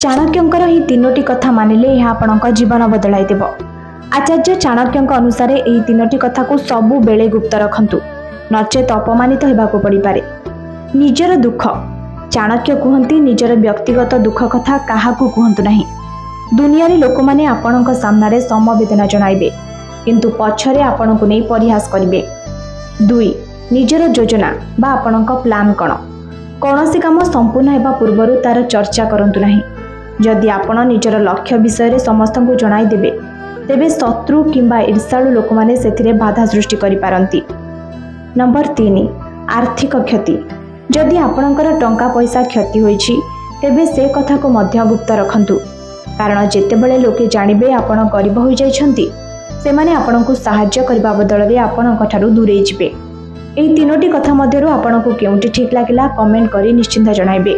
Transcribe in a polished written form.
चाणक्यଙ୍କର ଏହି ତିନୋଟି କଥା ମାନିଲେ ଏହା ଆପଣଙ୍କ ଜୀବନ ବଦଳାଇ ଦେବ। ଆଚାର୍ଯ୍ୟ ଚାଣକ୍ୟଙ୍କ ଅନୁସାରେ ଏହି ତିନୋଟି କଥାକୁ ସବୁବେଳେ ଗୁପ୍ତ ରଖନ୍ତୁ, ନଚେତ୍ ଅପମାନିତ ହେବାକୁ ପଡ଼ିପାରେ। ନିଜର ଦୁଃଖ। ଚାଣକ୍ୟ କୁହନ୍ତି, ନିଜର ବ୍ୟକ୍ତିଗତ ଦୁଃଖ କଥା କାହାକୁ କୁହନ୍ତୁ ନାହିଁ। ଦୁନିଆରେ ଲୋକମାନେ ଆପଣଙ୍କ ସାମ୍ନାରେ ସମବେଦନା ଜଣାଇବେ, କିନ୍ତୁ ପଛରେ ଆପଣଙ୍କୁ ନେଇ ପରିହାସ କରିବେ। 2. ନିଜର ଯୋଜନା ବା ଆପଣଙ୍କ ପ୍ଲାନ୍ କ'ଣ? କୌଣସି କାମ ସମ୍ପୂର୍ଣ୍ଣ ହେବା ପୂର୍ବରୁ ତାର ଚର୍ଚ୍ଚା କରନ୍ତୁ ନାହିଁ। ଯଦି ଆପଣ ନିଜର ଲକ୍ଷ୍ୟ ବିଷୟରେ ସମସ୍ତଙ୍କୁ ଜଣାଇଦେବେ, ତେବେ ଶତ୍ରୁ କିମ୍ବା ଈର୍ଷାଳୁ ଲୋକମାନେ ସେଥିରେ ବାଧା ସୃଷ୍ଟି କରିପାରନ୍ତି। ନମ୍ବର 3. ଆର୍ଥିକ କ୍ଷତି। ଯଦି ଆପଣଙ୍କର ଟଙ୍କା ପଇସା କ୍ଷତି ହୋଇଛି, ତେବେ ସେ କଥାକୁ ମଧ୍ୟ ଗୁପ୍ତ ରଖନ୍ତୁ, କାରଣ ଯେତେବେଳେ ଲୋକେ ଜାଣିବେ ଆପଣ ଗରିବ ହୋଇଯାଇଛନ୍ତି, ସେମାନେ ଆପଣଙ୍କୁ ସାହାଯ୍ୟ କରିବା ବଦଳରେ ଆପଣଙ୍କ ଠାରୁ ଦୂରେଇ ଯିବେ। ଏହି ତିନୋଟି କଥା ମଧ୍ୟରୁ ଆପଣଙ୍କୁ କେଉଁଟି ଠିକ୍ ଲାଗିଲା କମେଣ୍ଟ କରି ନିଶ୍ଚିନ୍ତ ଜଣାଇବେ।